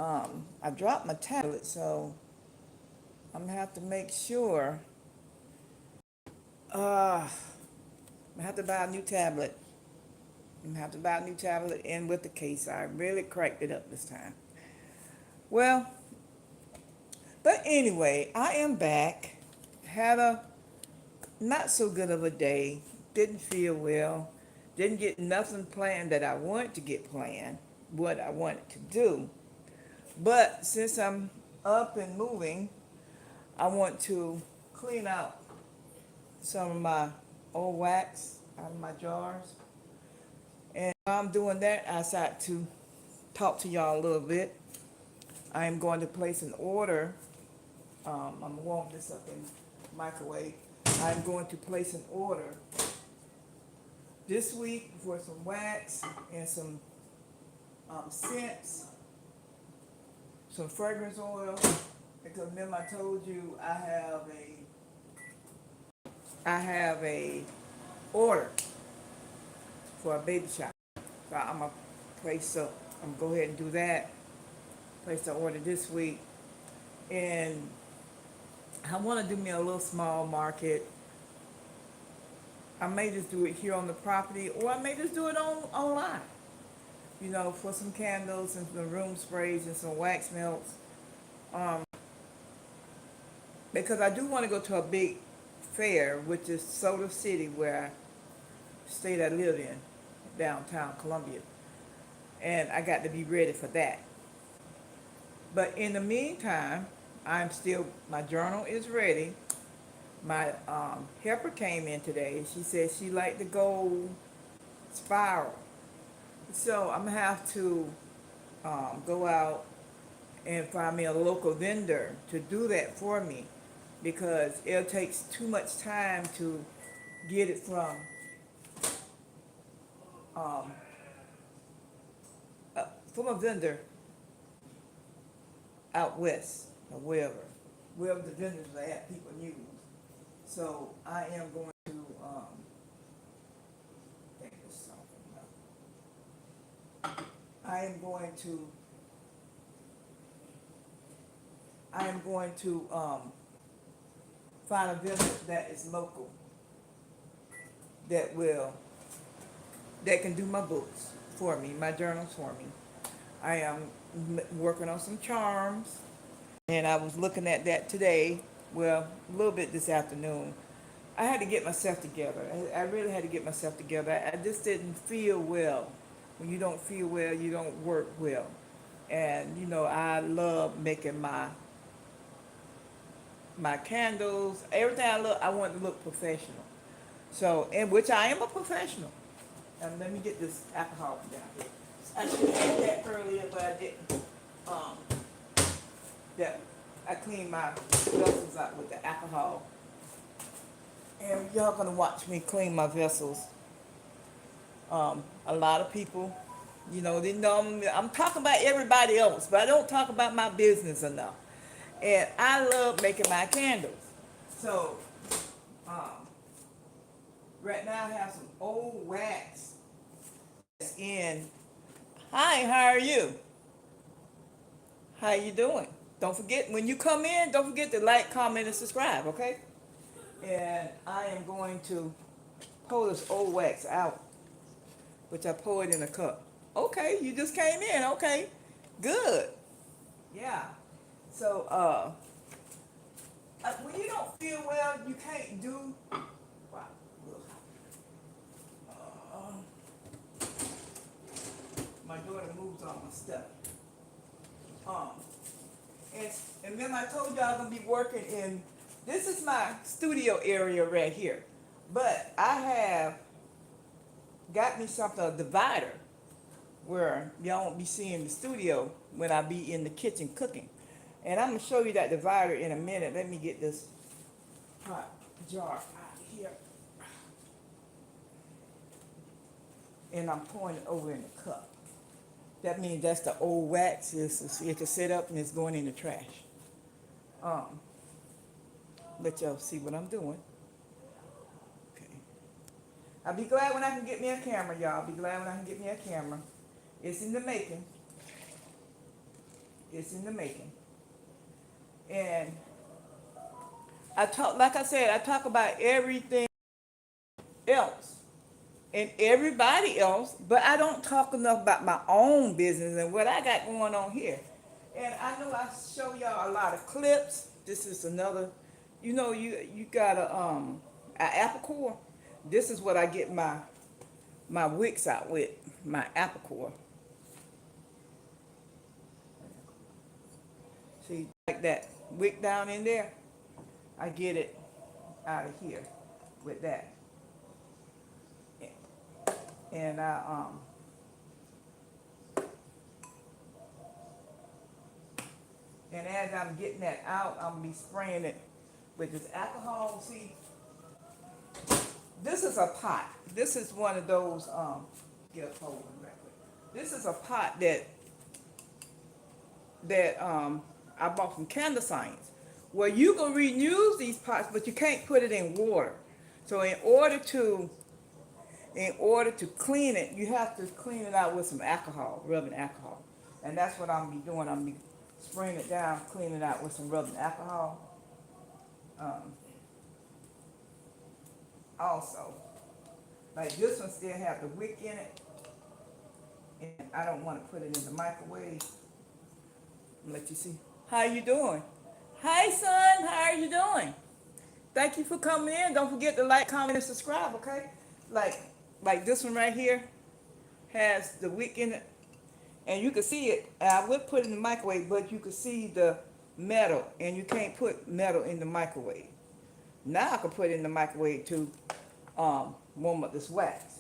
I dropped my tablet, so I'm gonna have to make sure. I'm gonna have to buy a new tablet. I'm gonna have to buy a new tablet and with the case. I really cracked it up this time. Well, but anyway, I am back. Had a not so good of a day. Didn't feel well. Didn't get nothing planned that I wanted to get planned, what I wanted to do. But since I'm up and moving, I want to clean out some of my old wax out of my jars. And while I'm doing that, I decided to talk to y'all a little bit. I am going to place an order. I'm going to warm this up in the microwave. I'm going to place an order this week for some wax and some scents, some fragrance oil. Because remember I told you I have a order for a baby shower. So I'm gonna I'm gonna go ahead and do that. Place the order this week, and I want to do me a little small market. I may just do it here on the property, or I may just do it online. For some candles and some room sprays and some wax melts. Um, because I do want to go to a big fair, which is Soda City, where state I live in, downtown Columbia. And I got to be ready for that. But in the meantime, my journal is ready. My helper came in today. She said she liked the gold spiral. So I'm going to have to go out and find me a local vendor to do that for me, because it takes too much time to get it um, from a vendor out west or wherever the vendors are at, people use. So I am going to think of something. I am going to find a vendor that is local that will that can do my books for me, my journals for me. I am working on some charms, and I was looking at that today. Well, a little bit this afternoon. I had to get myself together. I really had to get myself together. I just didn't feel well. When you don't feel well, you don't work well. And I love making my candles. Everything I look, I want to look professional. So, and which I am a professional. Let me get this alcohol down here. I should have did that earlier, but I didn't. Um, that I cleaned my vessels out with the alcohol. And y'all gonna watch me clean my vessels. A lot of people, they know I'm talking about everybody else, but I don't talk about my business enough. And I love making my candles. So, um, right now I have some old wax in. Hi, how are you? How you doing? Don't forget, when you come in, don't forget to like, comment, and subscribe, okay? And I am going to pour this old wax out, which I poured in a cup. Okay, you just came in. Okay, good. Yeah. So, when you don't feel well, you can't do. Wow. Uh, my daughter moves all my stuff. Um, and remember I told y'all I'm gonna be working in. This is my studio area right here, but I have got me something, a divider, where y'all won't be seeing the studio when I be in the kitchen cooking. And I'm gonna show you that divider in a minute. Let me get this hot jar out here. And I'm pouring it over in the cup. That means that's the old wax. It's set up and it's going in the trash. Um, let y'all see what I'm doing. Okay. I'll be glad when I can get me a camera, y'all. I'll be glad when I can get me a camera. It's in the making. It's in the making. And I talk, like I said, I talk about everything else and everybody else, but I don't talk enough about my own business and what I got going on here. And I know I show y'all a lot of clips. This is another, you got a apple core. This is what I get my wicks out with, my apple core. See, like that wick down in there, I get it out of here with that. And and as I'm getting that out, I'm gonna be spraying it with this alcohol. See, this is a pot. This is one of those get a hold of it right quick. This is a pot that I bought from Candle Science, where you can reuse these pots, but you can't put it in water. So in order to clean it, you have to clean it out with some alcohol, rubbing alcohol. And that's what I'm gonna be doing. I'm gonna be spraying it down, cleaning it out with some rubbing alcohol. Um, Also, like this one still have the wick in it, and I don't want to put it in the microwave. Let you see. How you doing? Hi, son. How are you doing? Thank you for coming in. Don't forget to like, comment, and subscribe. Okay? Like, like this one right here has the wick in it, and you can see it. I would put it in the microwave, but you can see the metal, and you can't put metal in the microwave. Now I can put it in the microwave to warm up this wax.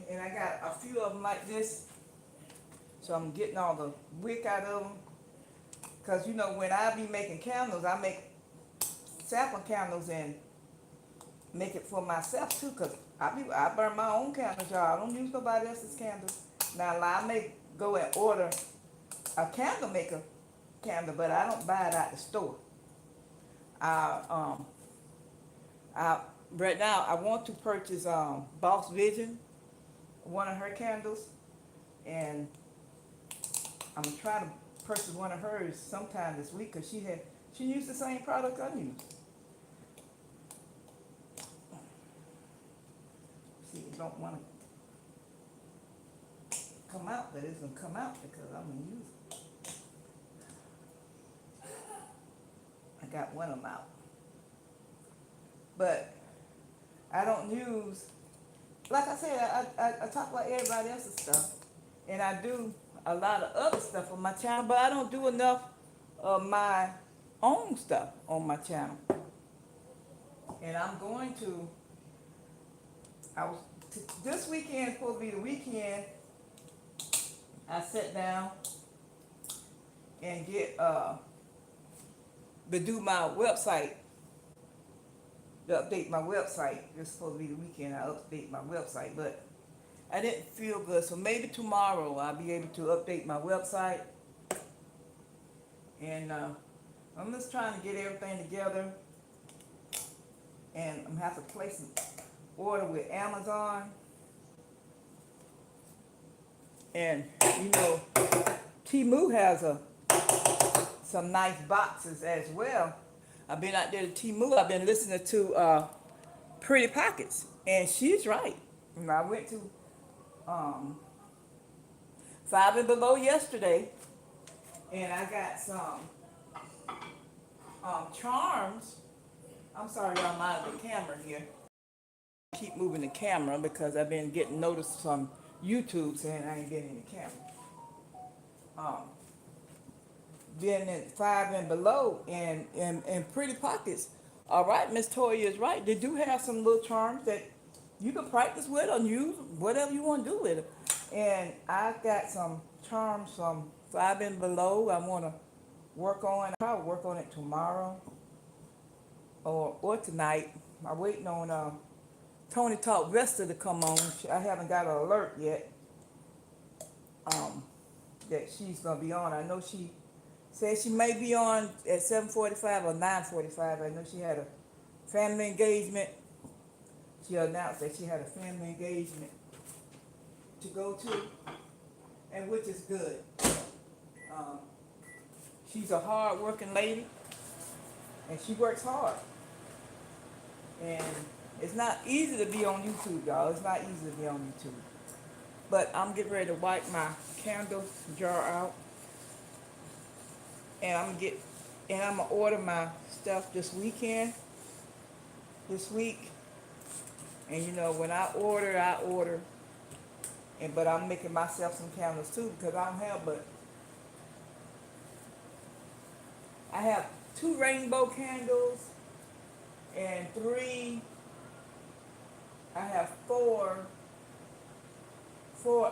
And I got a few of them like this, so I'm getting all the wick out of them. Cause when I be making candles, I make sample candles and make it for myself too. Cause I burn my own candles, y'all. I don't use nobody else's candles. Now I may go and order a candle maker candle, but I don't buy it at the store. I I right now I want to purchase Boss Vision, one of her candles, and I'm gonna try to purchase one of hers sometime this week because she used the same product I use. See, it don't want to come out, but it's gonna come out because I'm gonna use it. I got one of them out, but I don't use. Like I said, I talk about everybody else's stuff, and I do a lot of other stuff on my channel, but I don't do enough of my own stuff on my channel. And I'm going to, this weekend is supposed to be the weekend I sit down and do my website, to update my website. It's supposed to be the weekend I update my website, but I didn't feel good, so maybe tomorrow I'll be able to update my website. And I'm just trying to get everything together, and I'm gonna have to place an order with Amazon. And Temu has some nice boxes as well. I've been out there to Temu. I've been listening to Pretty Pockets, and she's right. And I went to Five and Below yesterday, and I got some charms. I'm sorry, y'all, I'm out of the camera here. Keep moving the camera because I've been getting noticed from YouTube saying I ain't getting in the camera. Been at Five and Below and Pretty Pockets. All right, Miss Toya is right. They do have some little charms that you can practice with or use whatever you want to do with it. And I got some charms from Five and Below. I want to work on. I'll probably work on it tomorrow or tonight. I'm waiting on Tony Talk Vesta to come on. I haven't got an alert yet that she's gonna be on. I know she said she may be on at 7:45 or 9:45. I know she had a family engagement. She announced that she had a family engagement go to, and which is good. Um, she's a hard-working lady, and she works hard. And it's not easy to be on YouTube, y'all. It's not easy to be on YouTube. But I'm getting ready to wipe my candle jar out, and I'm gonna order my stuff this weekend, this week. And you know, when I order, and but I'm making myself some candles too because I don't have but I have 2 rainbow candles and 3. I have 4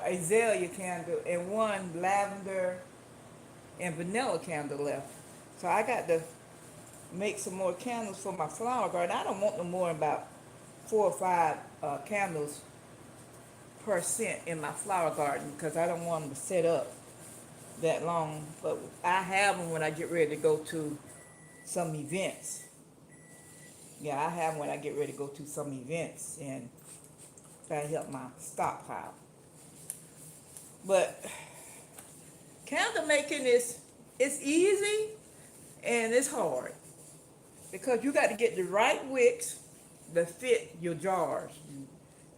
azalea candle and 1 lavender and vanilla candle left. So I got to make some more candles for my flower garden. I don't want no more than about 4 or 5 candles per scent in my flower garden because I don't want them to set up that long. But I have them when I get ready to go to some events. Yeah, I have them when I get ready to go to some events, and that'll help my stockpile. But candle making it's easy and it's hard because you got to get the right wicks that fit your jars,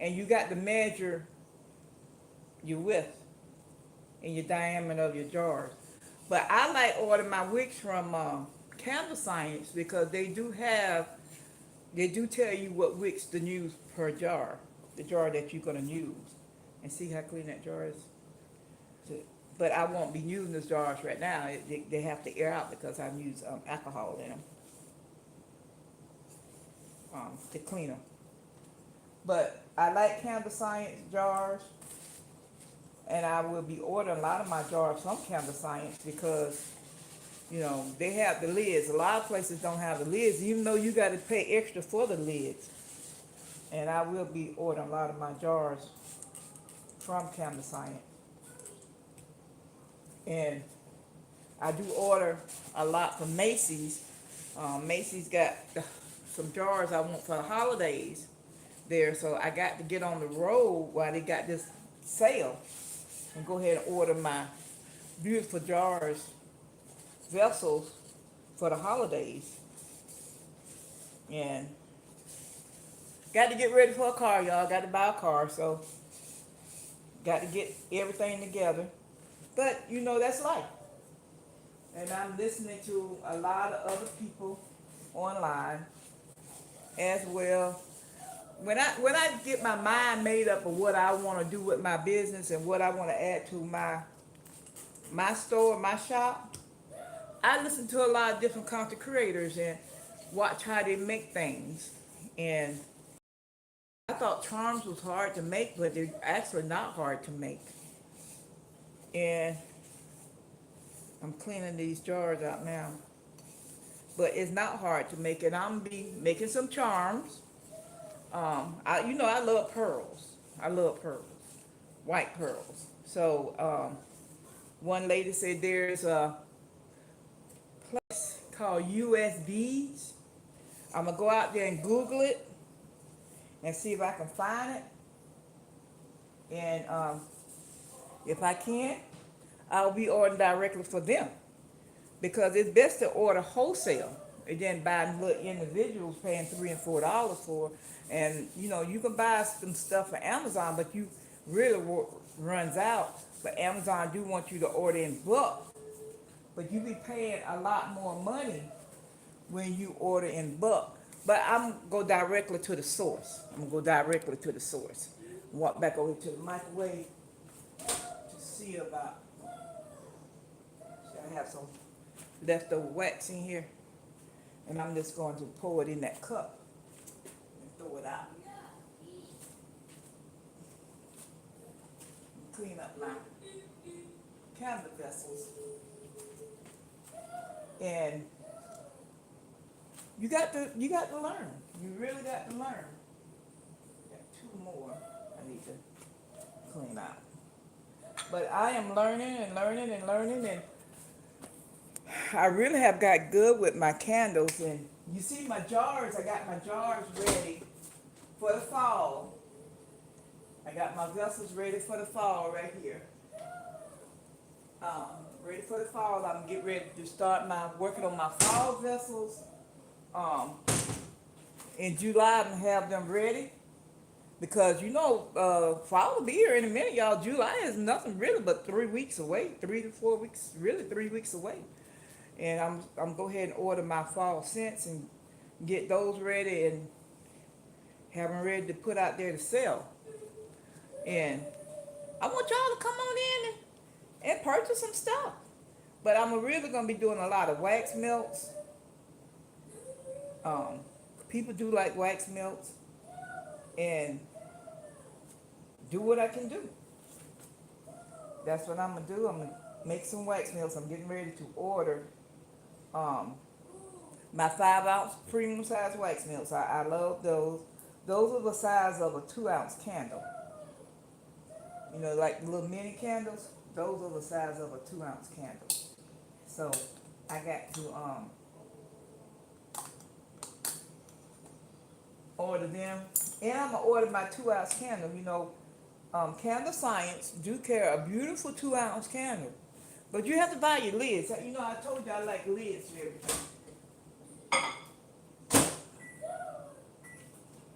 and you got to measure your width and your diameter of your jars. But I like ordering my wicks from Candle Science because they do tell you what wicks to use per jar, the jar that you're gonna use. And see how clean that jar is. But I won't be using those jars right now. They have to air out because I've used alcohol in them to clean them. But I like Candle Science jars, and I will be ordering a lot of my jars from Candle Science because, you know, they have the lids. A lot of places don't have the lids, even though you got to pay extra for the lids. And I will be ordering a lot of my jars from Candle Science. And I do order a lot from Macy's. Macy's got some jars I want for the holidays there, so I got to get on the road while they got this sale and go ahead and order my beautiful jars, vessels for the holidays. And got to get ready for a car, y'all. Got to buy a car, so got to get everything together. But you know, that's life. And I'm listening to a lot of other people online as well. When I get my mind made up of what I want to do with my business and what I want to add to my store, my shop, I listen to a lot of different content creators and watch how they make things. And I thought charms was hard to make, but they're actually not hard to make. And I'm cleaning these jars out now. But it's not hard to make, and I'm be making some charms. I love pearls. I love pearls, white pearls. So one lady said there's a place called US Beads. I'm gonna go out there and Google it and see if I can find it. And if I can't, I'll be ordering directly for them because it's best to order wholesale and then buy little individuals paying $3 and $4 for. And you know, you can buy some stuff for Amazon, but you really runs out. But Amazon do want you to order in bulk, but you be paying a lot more money when you order in bulk. But I'm go directly to the source. I'm gonna go directly to the source. Walk back over to the microwave to see about. I have some leftover wax in here, and I'm just going to pour it in that cup and throw it out. Clean up my candle vessels. And you got to learn. You really got to learn. Got 2 more I need to clean out. But I am learning and learning and learning, and I really have got good with my candles. And you see my jars, I got my jars ready for the fall. I got my vessels ready for the fall right here. Um, Ready for the fall. I'm getting ready to start my working on my fall vessels. Um, in July, I'm gonna have them ready because fall will be here in a minute, y'all. July is nothing really but 3 weeks away, 3 to 4 weeks, really 3 weeks away. And I'm go ahead and order my fall scents and get those ready and have them ready to put out there to sell. And I want y'all to come on in and purchase some stuff. But I'm really gonna be doing a lot of wax melts. Um, People do like wax melts, and do what I can do. That's what I'm gonna do. I'm gonna make some wax melts. I'm getting ready to order um, my 5 ounce premium size wax melts. I love those. Those are the size of a 2 ounce candle. You know, like the little mini candles. Those are the size of a 2 ounce candle. So I got to order them, and I'm gonna order my 2 ounce candle. Candle Science do carry a beautiful 2 ounce candle, but you have to buy your lids. You know, I told you I like lids and everything.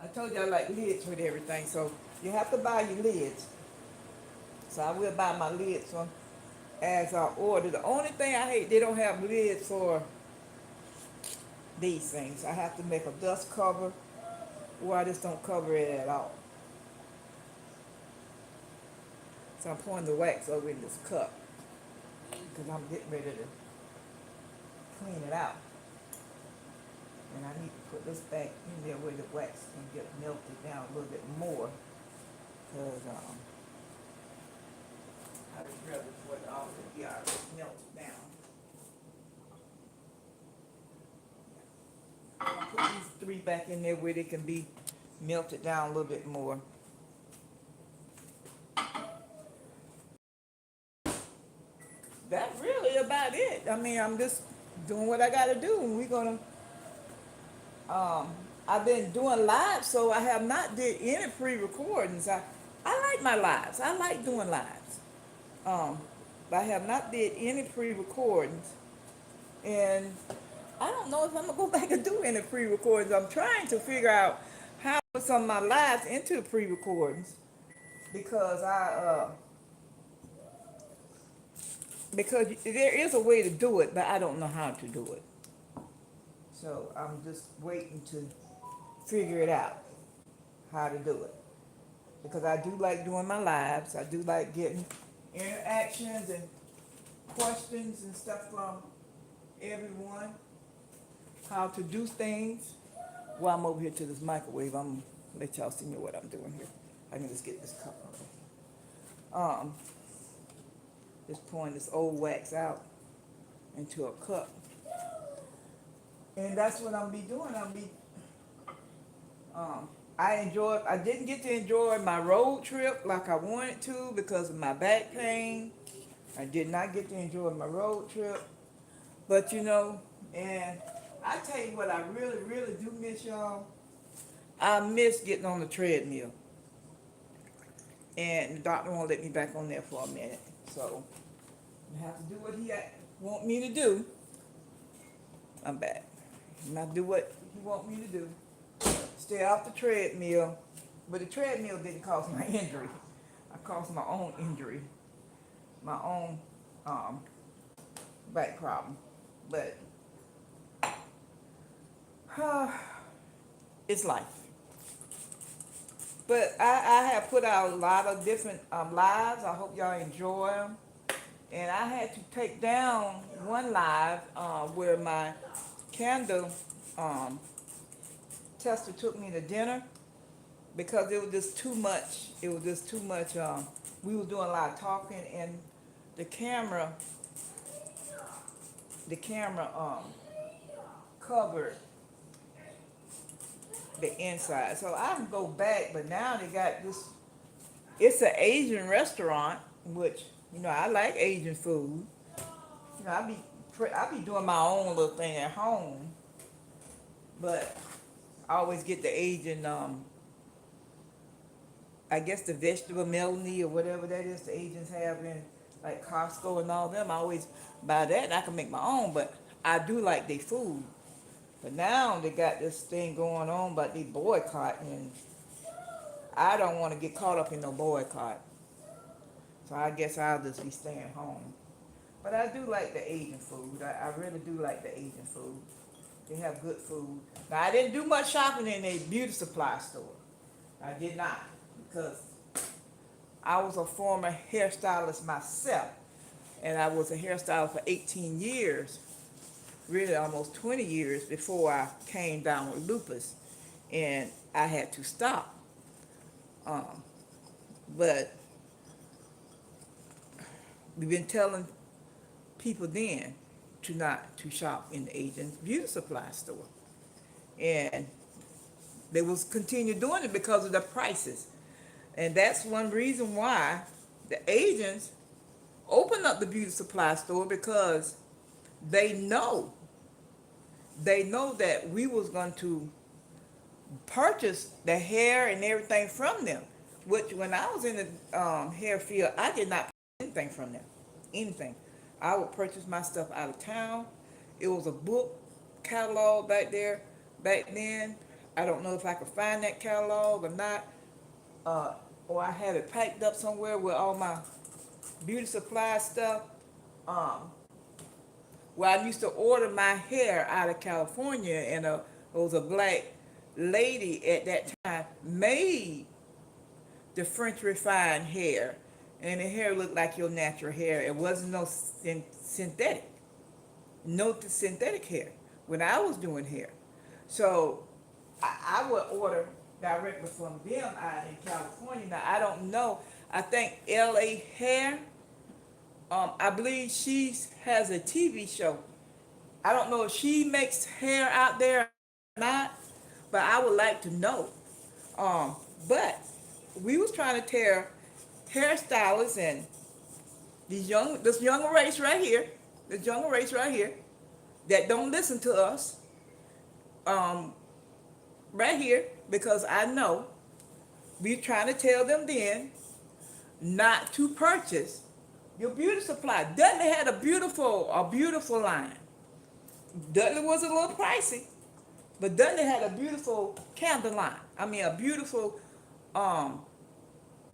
I told you I like lids with everything, so you have to buy your lids. So I will buy my lids from as I order. The only thing I hate, they don't have lids for these things. I have to make a dust cover, or I just don't cover it at all. So I'm pouring the wax over in this cup because I'm getting ready to clean it out. And I need to put this back in there where the wax can get melted down a little bit more. Because I would rather for it all to be already melted down. I'll put these 3 back in there where they can be melted down a little bit more. That's really about it. I mean, I'm just doing what I gotta do. And we're gonna um I've been doing live, so I have not did any pre-recordings. I like my lives. I like doing lives. Um but I have not did any pre-recordings, and I don't know if I'm gonna go back and do any pre-recordings. I'm trying to figure out how to put some of my lives into pre-recordings because because there is a way to do it, but I don't know how to do it. So I'm just waiting to figure it out how to do it. Because I do like doing my lives. I do like getting interactions and questions and stuff from everyone. How to do things. While I'm over here to this microwave, I'm gonna let y'all see me what I'm doing here. I can just get this cup over. Just pouring this old wax out into a cup. And that's what I'm be doing. Um, I didn't get to enjoy my road trip like I wanted to because of my back pain. I did not get to enjoy my road trip. But and I tell you what I really, really do miss, y'all. I miss getting on the treadmill. And the doctor won't let me back on there for a minute. So I have to do what he want me to do. I'm back. And I do what he want me to do. Stay off the treadmill. But the treadmill didn't cause my injury. I caused my own injury. My own back problem. But it's life. But I have put out a lot of different lives. I hope y'all enjoy them. And I had to take down one live where my candle tester took me to dinner because it was just too much. It was just too much. We were doing a lot of talking, and the camera covered the inside. So I can go back, but now they got this. It's an Asian restaurant, which I like Asian food. I be doing my own little thing at home, but I always get the Asian I guess the vegetable melanie or whatever that is the agents have in like Costco and all them. I always buy that and I can make my own, but I do like their food. But now they got this thing going on about they boycott, and I don't want to get caught up in no boycott. So I guess I'll just be staying home. But I do like the Asian food. I really do like the Asian food. They have good food. Now I didn't do much shopping in a beauty supply store. I did not, because I was a former hairstylist myself, and I was a hairstylist for 18 years, really almost 20 years before I came down with lupus, and I had to stop. Um, but we've been telling people then to not to shop in the Asian beauty supply store, and they was continue doing it because of the prices, and that's one reason why the agents opened up the beauty supply store, because they know they know that we was going to purchase the hair and everything from them. Which when I was in the hair field, I did not purchase anything from them, anything. I would purchase my stuff out of town. It was a book catalog back there back then. I don't know if I could find that catalog or not, uh, or I have it packed up somewhere with all my beauty supply stuff. Um, well, I used to order my hair out of California, and it was a black lady at that time made the French refined hair, and the hair looked like your natural hair. It wasn't no synthetic, no synthetic hair when I was doing hair. So I would order directly from them out in California. Now I don't know. I think L.A. Hair. I believe she has a TV show. I don't know if she makes hair out there or not, but I would like to know. Um, but we was trying to tell hairstylists and this younger race right here, this younger race right here, that don't listen to us, um, right here, because I know we trying to tell them then not to purchase your beauty supply. Dudley had a beautiful line. Dudley was a little pricey, but Dudley had a beautiful candle line. I mean, a beautiful um,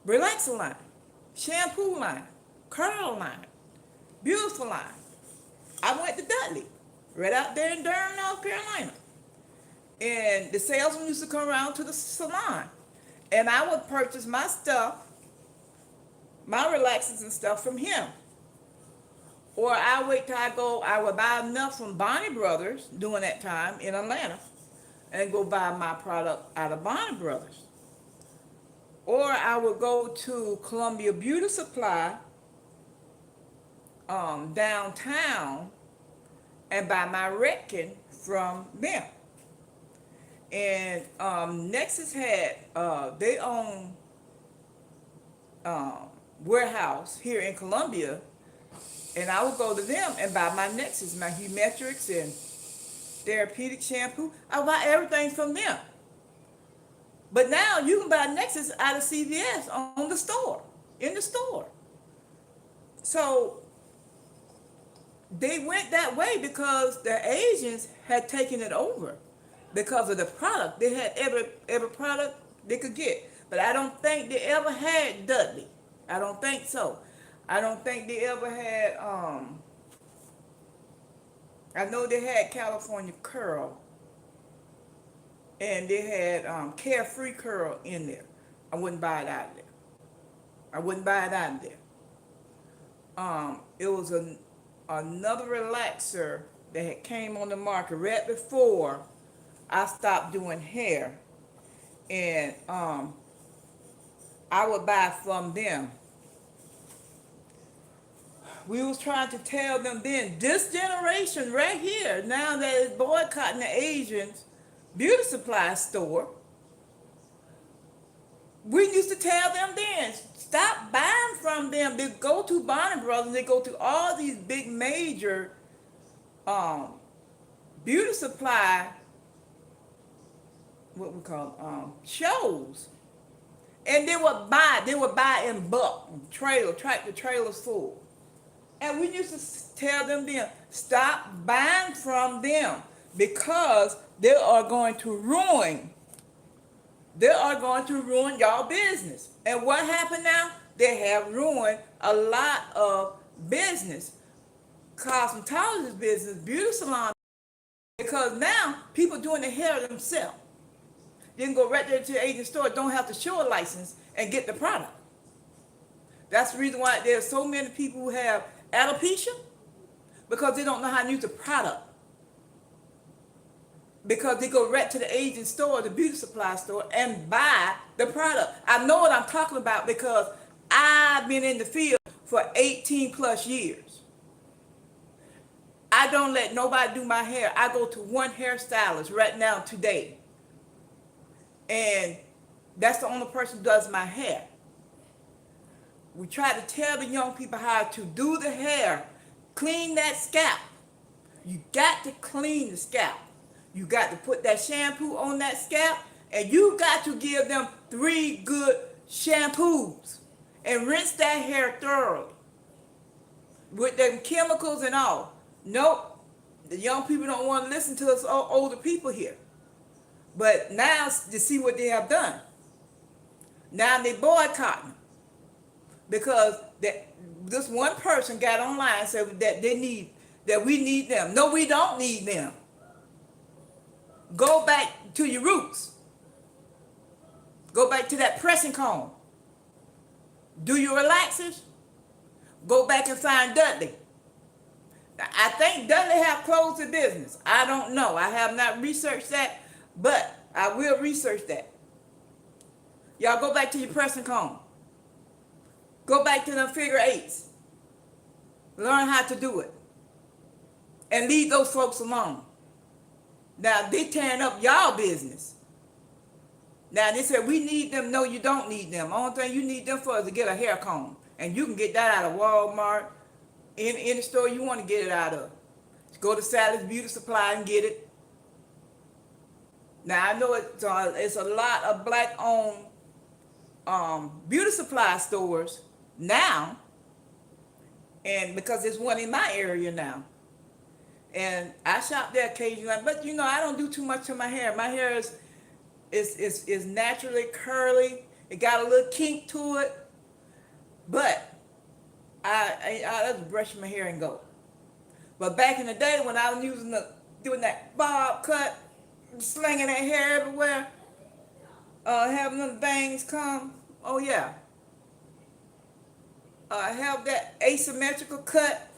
relaxer line, shampoo line, curl line, beautiful line. I went to Dudley, right out there in Durham, North Carolina. And the salesman used to come around to the salon. And I would purchase my stuff, my relaxers and stuff from him. Or I wait till I would buy enough from Bonnie Brothers during that time in Atlanta and go buy my product out of Bonnie Brothers. Or I would go to Columbia Beauty Supply downtown and buy my Redken from them. And Nexus had they own warehouse here in Columbia, and I would go to them and buy my Nexus, my Humetrics and therapeutic shampoo. I would buy everything from them. But now you can buy Nexus out of CVS on the store, in the store. So they went that way because the Asians had taken it over because of the product. They had every product they could get. But I don't think they ever had Dudley. I don't think so. I don't think they ever had I know they had California Curl, and they had Carefree Curl in there. I wouldn't buy it out of there. I wouldn't buy it out of there. It was another relaxer that had came on the market right before I stopped doing hair, and I would buy from them. We was trying to tell them then, this generation right here, now that is boycotting the Asians beauty supply store, we used to tell them then, stop buying from them. They go to Bonnie Brothers, they go to all these big major beauty supply, what we call shows, And they would buy in bulk, tractor trailers full. And we used to tell them then, stop buying from them because they are going to ruin y'all business. And what happened now? They have ruined a lot of business, cosmetologist business, beauty salon, because now people doing their hair themselves. You can go right there to the agent store, don't have to show a license and get the product. That's the reason why there's so many people who have alopecia, because they don't know how to use the product. Because they go right to the agent store, the beauty supply store, and buy the product. I know what I'm talking about because I've been in the field for 18 plus years. I don't let nobody do my hair. I go to one hairstylist right now today. And that's the only person who does my hair. We try to tell the young people how to do the hair. Clean that scalp. You got to clean the scalp. You got to put that shampoo on that scalp, and you got to give them 3 good shampoos and rinse that hair thoroughly with them chemicals and all. Nope, the young people don't want to listen to us older people here. But now to see what they have done. Now they boycotting because this one person got online and said that we need them. No, we don't need them. Go back to your roots. Go back to that pressing comb. Do your relaxers. Go back and find Dudley. I think Dudley have closed the business. I don't know. I have not researched that, but I will research that. Y'all go back to your pressing comb. Go back to them figure eights. Learn how to do it. And leave those folks alone. Now, they tearing up y'all business. Now, they said, we need them. No, you don't need them. Only thing you need them for is to get a hair comb. And you can get that out of Walmart, in any store you want to get it out of. Go to Sally's Beauty Supply and get it. Now, I know it's a lot of black-owned beauty supply stores now, and because there's one in my area now. And I shop there occasionally, but you know, I don't do too much to my hair. My hair is naturally curly. It got a little kink to it, but I just brush my hair and go. But back in the day when I was doing that bob cut, slinging that hair everywhere, having them bangs come, oh yeah. Have that asymmetrical cut,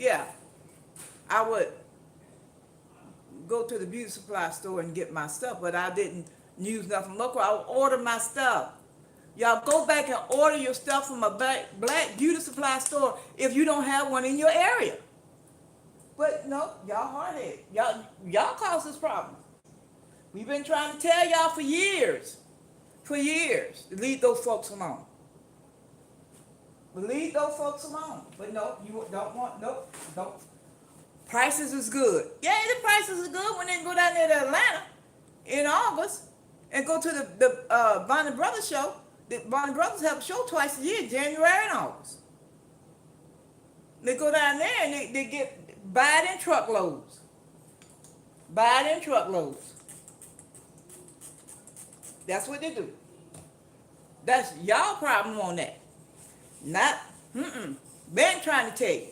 yeah. I would go to the beauty supply store and get my stuff, but I didn't use nothing local. I would order my stuff. Y'all go back and order your stuff from a black beauty supply store if you don't have one in your area. But no, y'all hard-headed. Y'all cause this problem. We've been trying to tell y'all for years, to leave those folks alone. Leave those folks alone. But no, you don't. Prices is good. Yeah, the prices is good when they go down there to Atlanta in August and go to the Bonnie Brothers show. The Bonnie Brothers have a show twice a year, January and August. They go down there and they buy it in truckloads. That's what they do. That's y'all problem on that. Not, Ben trying to tell you.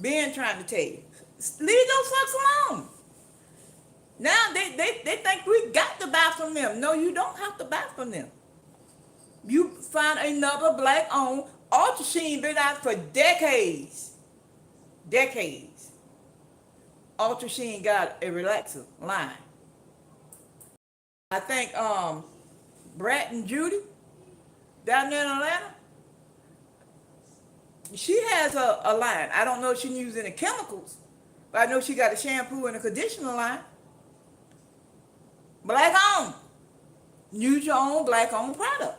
Ben trying to tell you. Leave those folks alone. Now they think we got to buy from them. No, you don't have to buy from them. You find another black-owned Ultra Sheen been out for decades. Ultra Sheen got a relaxer line. I think Brett and Judy down there in Atlanta, she has a line. I don't know if she's using the chemicals, but I know she got a shampoo and a conditioner line. Black owned. Use your own black owned product.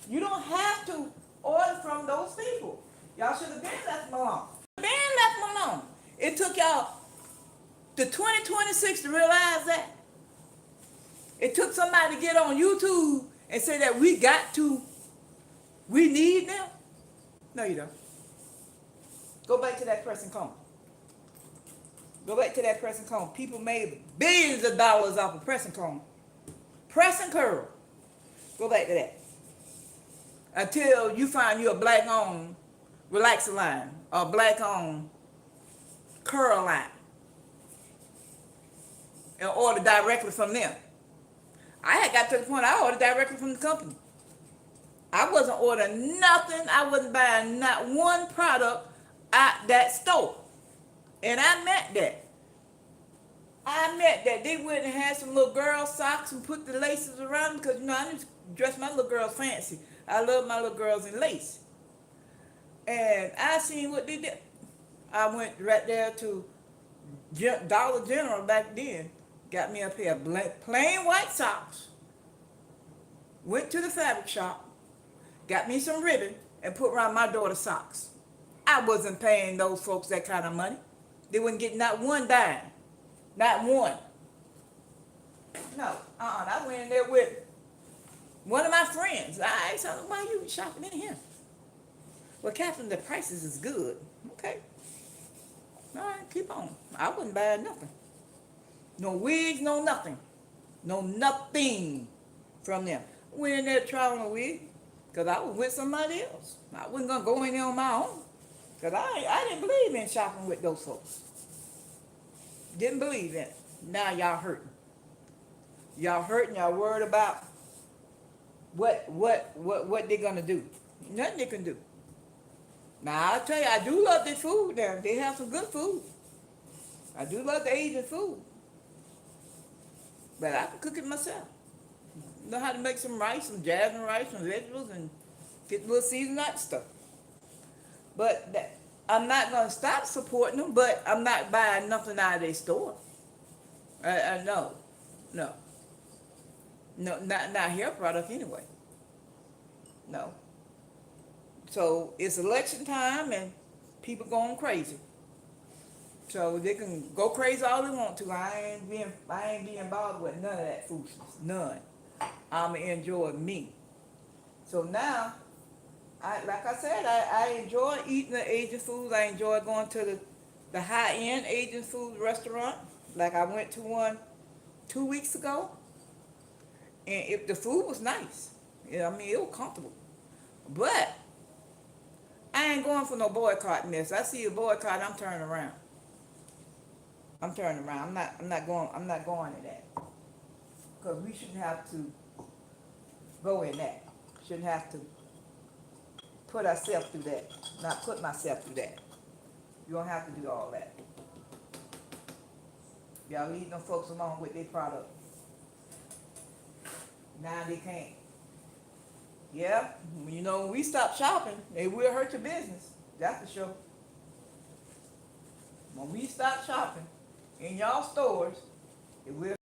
You don't have to order from those people. Y'all should have been left them alone. It took y'all to 2026 to realize that. It took somebody to get on YouTube and say that we need them. No, you don't. Go back to that pressing comb. Go back to that pressing comb. People made billions of dollars off of pressing comb. Press and curl. Go back to that. Until you find you a black owned relaxer line or a black owned curl line and order directly from them. I had got to the point I ordered directly from the company. I wasn't ordering nothing. I wasn't buying not one product at that store. And I meant that. I meant that they went and had some little girl socks and put the laces around them because, you know, I just dress my little girls fancy. I love my little girls in lace. And I seen what they did. I went right there to Dollar General back then. Got me a pair of plain white socks. Went to the fabric shop. Got me some ribbon and put around my daughter's socks. I wasn't paying those folks that kind of money. They wouldn't get not one dime. Not one. No, I went in there with one of my friends. I asked her, why are you shopping in here? Well, Catherine, the prices is good. Okay. All right, keep on. I wouldn't buy nothing. No wigs, no nothing. No nothing from them. Went in there trying a wig because I was with somebody else. I wasn't going to go in there on my own because I didn't believe in shopping with those folks. Didn't believe in it. Now y'all hurting. Y'all hurting. Y'all worried about what they're gonna do. Nothing they can do. Now I'll tell you, I do love their food there. They have some good food. I do love the Asian food. But I can cook it myself. Know how to make some rice, some jasmine rice, some vegetables, and get a little seasoned nut stuff. But I'm not going to stop supporting them, but I'm not buying nothing out of their store. No, not hair product anyway. No. So it's election time and people going crazy. So they can go crazy all they want to. I ain't being bothered with none of that foolishness. None. I'ma enjoy me. So now, like I said, I enjoy eating the Asian foods. I enjoy going to the high-end Asian food restaurant. Like I went to one 2 weeks ago, and if the food was nice, I mean it was comfortable. But I ain't going for no boycotting this. I see a boycott, I'm turning around. I'm turning around. I'm not going to that because we shouldn't have to go in that. Shouldn't have to put ourselves through that. Not put myself through that. You don't have to do all that. Y'all leave them folks alone with their product. Now they can't. Yeah, you know, when we stop shopping, it will hurt your business. That's for sure. When we stop shopping in y'all stores, it will.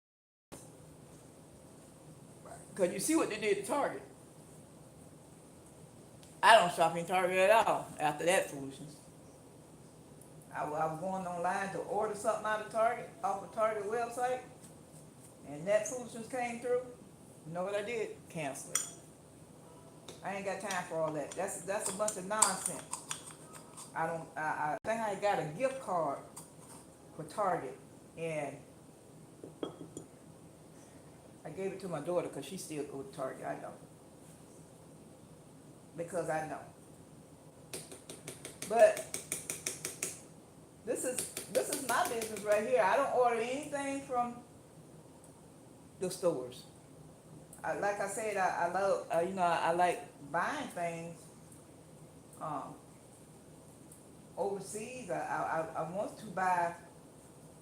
Because you see what they did to Target. I don't shop in Target at all after that foolishness. I was going online to order something out of Target, off of Target website, and that foolishness came through. You know what I did? Cancel it. I ain't got time for all that. That's a bunch of nonsense. I think I got a gift card for Target, and I gave it to my daughter because she still goes to Target. I know. Because I know. But this is my business right here. I don't order anything from the stores. Like I said, I love, I like buying things overseas. I want to buy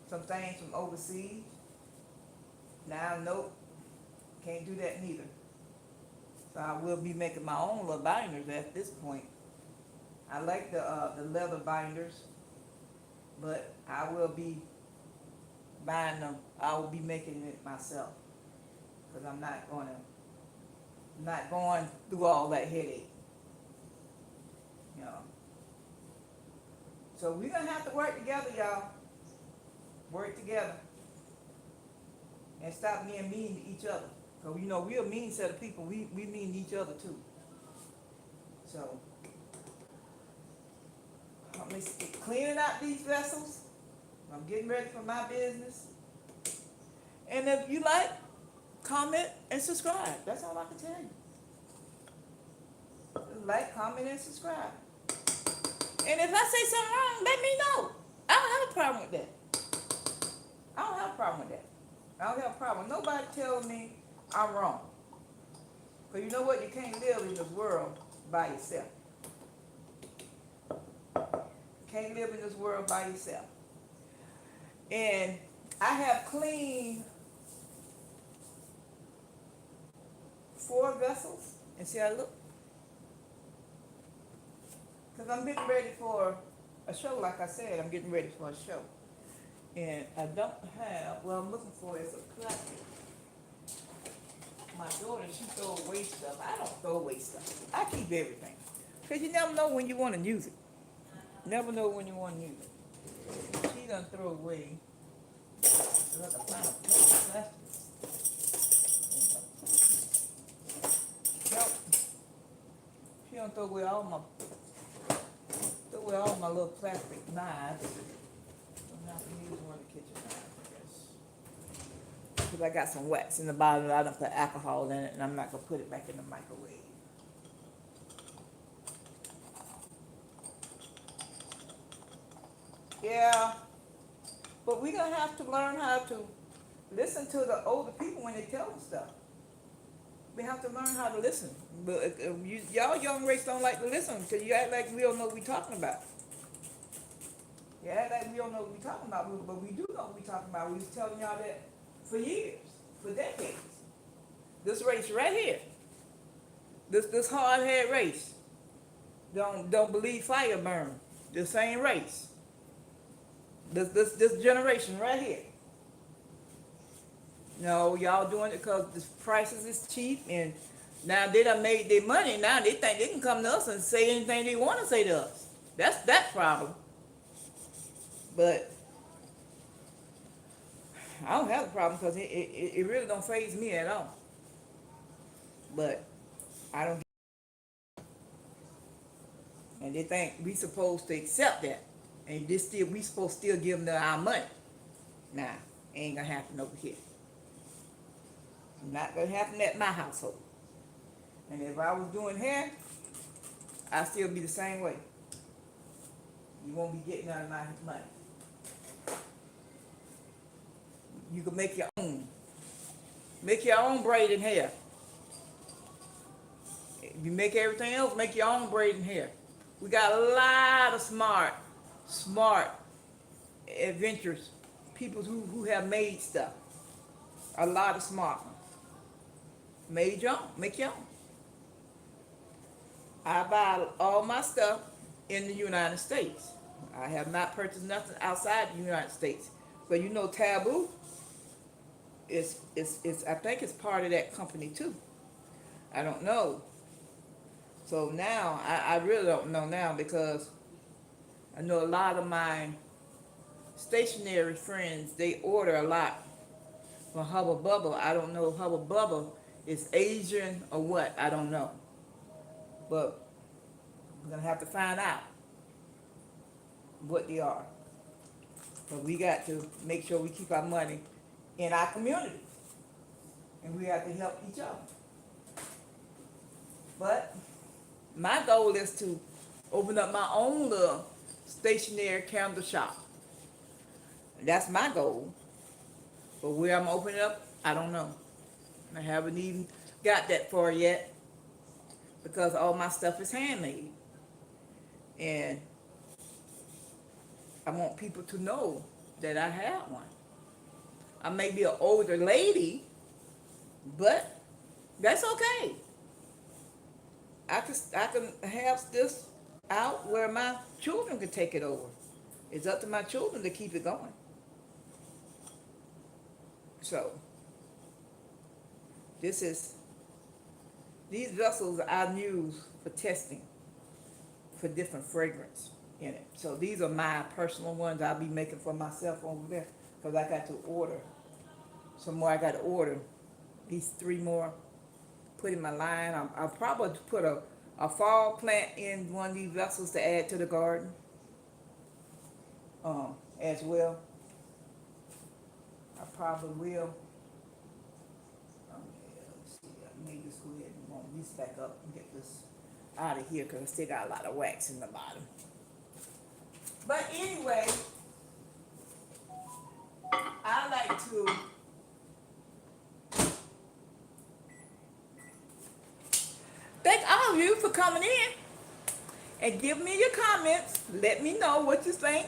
some things from overseas. Now, nope, can't do that neither. So I will be making my own little binders at this point. I like the leather binders, but I will be buying them. I will be making it myself because I'm not going through all that headache. You know. So we're gonna have to work together, y'all. Work together. and stop being mean to each other. Cause you know we're a mean set of people. We mean each other too. So I'm cleaning out these vessels. I'm getting ready for my business. And if you like, comment and subscribe. That's all I can tell you. Like, comment, and subscribe. And if I say something wrong, let me know. I don't have a problem with that. I don't have a problem with that. I don't have a problem. Nobody telling me I'm wrong. Because you know what? You can't live in this world by yourself. You can't live in this world by yourself. And I have cleaned 4 vessels. And see how I look? Because I'm getting ready for a show, like I said. I'm getting ready for a show. And I don't have, what I'm looking for is a plastic. My daughter, she throws away stuff. I don't throw away stuff. I keep everything. Because you never know when you want to use it. Never know when you want to use it. She done throw away. Look, I found a plastic. Yep. She done throw away all my little plastic knives. I'm not going to use one of the kitchen knives, I guess. Because I got some wax in the bottom and I done put alcohol in it and I'm not going to put it back in the microwave. Yeah, but we're going to have to learn how to listen to the older people when they tell us stuff. We have to learn how to listen. But y'all young race don't like to listen because you act like we don't know what we're talking about. You act like we don't know what we're talking about, but we do know what we're talking about. We was telling y'all that for years, for decades. This race right here, this hard-headed race, don't believe fire burn. The same race. This generation right here. No, y'all doing it because the prices is cheap and now they done made their money. Now they think they can come to us and say anything they want to say to us. That's that problem. But I don't have a problem because it really don't faze me at all. But I don't. And they think we supposed to accept that. And we supposed to still give them our money. Nah, ain't gonna happen over here. Not gonna happen at my household. And if I was doing hair, I'd still be the same way. You won't be getting none of my money. You can make your own. Make your own braid and hair. If you make everything else, make your own braid and hair. We got a lot of smart adventurous people who have made stuff. A lot of smart ones. Made your own. Make your own. I buy all my stuff in the United States. I have not purchased nothing outside the United States. But you know Taboo is I think it's part of that company too. I don't know. So now I really don't know now because I know a lot of my stationary friends, they order a lot from Hubba Bubba. I don't know if Hubba Bubba is Asian or what. I don't know. But we're going to have to find out what they are. But we got to make sure we keep our money in our community. And we have to help each other. But my goal is to open up my own little stationary candle shop. That's my goal. But where I'm opening up, I don't know. I haven't even got that far yet because all my stuff is handmade. And I want people to know that I have one. I may be an older lady, but that's okay. I can have this out where my children can take it over. It's up to my children to keep it going. So, these vessels I use for testing for different fragrance in it. So these are my personal ones I'll be making for myself over there because I got to order some more I got to order. These 3 more. Put in my line. I'll probably put a fall plant in one of these vessels to add to the garden as well. I probably will. Yeah, let's see. I may just go ahead and warm this back up and get this out of here because I still got a lot of wax in the bottom. But anyway, I like to thank all of you for coming in and give me your comments. Let me know what you think.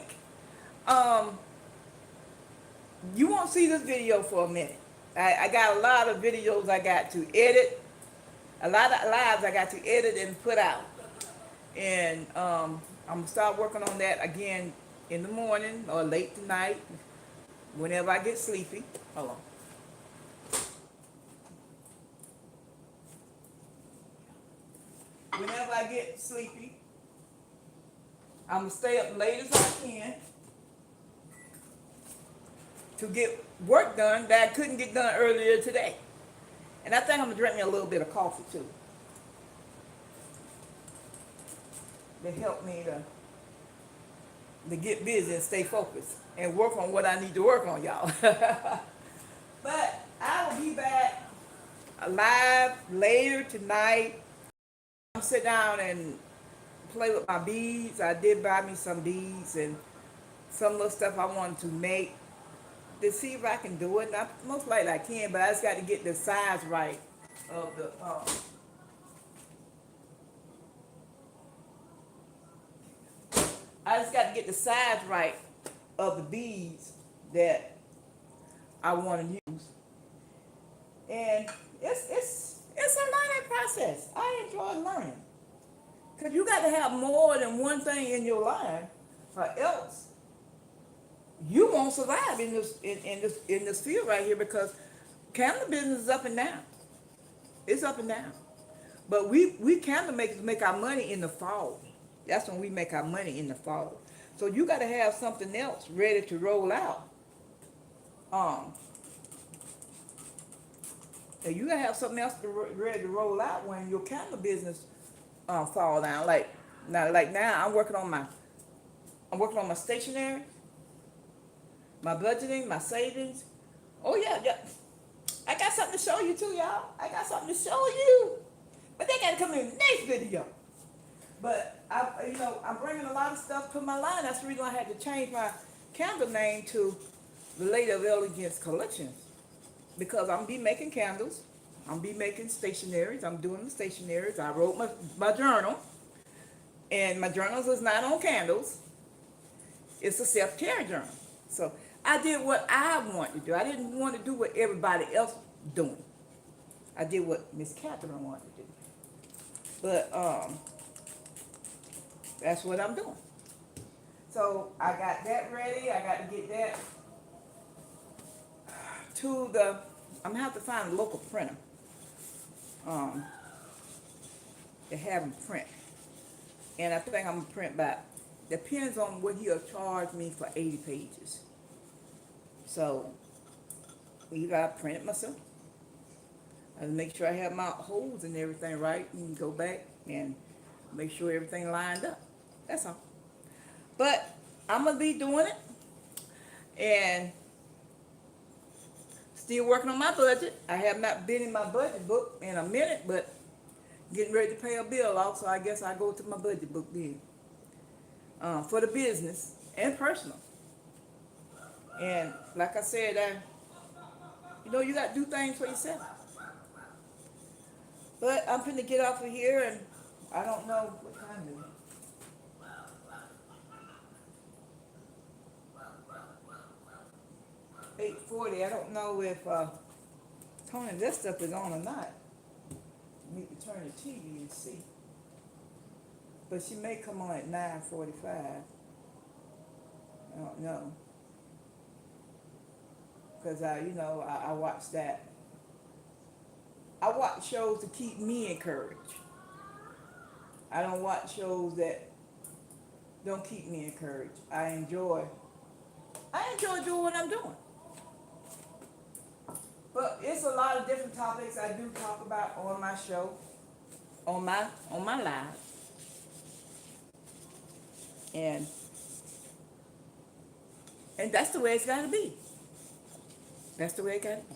You won't see this video for a minute. I got a lot of videos I got to edit, a lot of lives I got to edit and put out. And I'm going to start working on that again in the morning or late tonight, whenever I get sleepy. Hold on. Whenever I get sleepy, I'm going to stay up late as I can to get work done that I couldn't get done earlier today. And I think I'm going to drink me a little bit of coffee too, to help me to get busy and stay focused and work on what I need to work on, y'all. But I will be back live later tonight. I'm sit down and play with my beads. I did buy me some beads and some little stuff I wanted to make to see if I can do it. Not most likely I can, but I just got to get the size right of the I just got to get the size right of the beads that I want to use. And it's a learning process. I enjoy learning. Because you got to have more than one thing in your life, or else you won't survive in this field right here, because candle business is up and down. It's up and down. But we candle makers make our money in the fall. That's when we make our money, in the fall. So you got to have something else ready to roll out. And you got to have something else ready to roll out when your candle business fall down. Like now, I'm working on my stationery, my budgeting, my savings. Oh yeah. I got something to show you too, y'all. I got something to show you. But they got to come in the next video. But I'm bringing a lot of stuff to my line. That's the reason I had to change my candle name to the Lady of Elegance Collections, because I'm be making candles. I'm be making stationaries. I'm doing the stationaries. I wrote my journal, and my journals is not on candles. It's a self-care journal. So I did what I wanted to do. I didn't want to do what everybody else doing. I did what Miss Catherine wanted to do. But that's what I'm doing. So I got that ready. I got to get that to I'm gonna have to find a local printer to have them print. And I think I'm gonna print by, depends on what he'll charge me for 80 pages. So either I print it myself, I make sure I have my holes and everything right, and go back and make sure everything lined up. That's all. But I'm gonna be doing it, and still working on my budget. I have not been in my budget book in a minute, but getting ready to pay a bill off, so I guess I go to my budget book then. For the business and personal. And like I said, you got to do things for yourself. But I'm finna get off of here, and I don't know what time it is. 8:40. I don't know if Tony, this stuff is on or not. I need to turn the TV and see. But she may come on at 9:45. I don't know. Because I watch that. I watch shows to keep me encouraged. I don't watch shows that don't keep me encouraged. I enjoy doing what I'm doing. Well, it's a lot of different topics I do talk about on my show, on my live, and that's the way it's got to be. That's the way it got to be.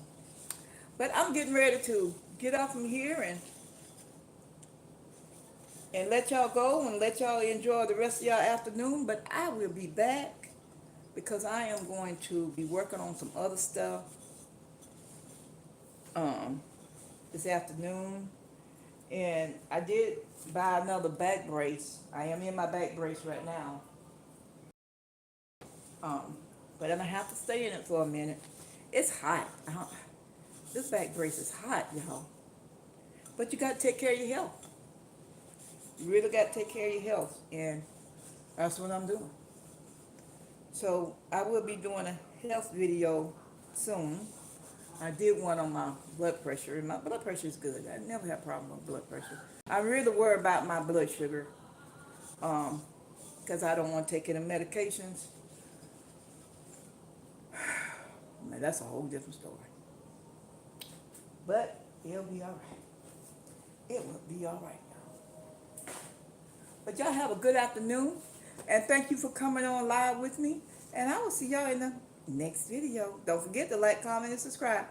But I'm getting ready to get off from here and let y'all go and let y'all enjoy the rest of y'all afternoon. But I will be back because I am going to be working on some other stuff um, this afternoon. And I did buy another back brace. I am in my back brace right now. Um, but I'm gonna have to stay in it for a minute. It's hot. This back brace is hot, y'all. But you gotta take care of your health. You really gotta take care of your health, and that's what I'm doing. So I will be doing a health video soon. I did one on my blood pressure, and my blood pressure is good. I never had a problem with blood pressure. I really worry about my blood sugar, because I don't want to take any medications. Man, that's a whole different story. But it'll be all right. It will be all right, y'all. But y'all have a good afternoon, and thank you for coming on live with me. And I will see y'all in the next video. Don't forget to like, comment, and subscribe.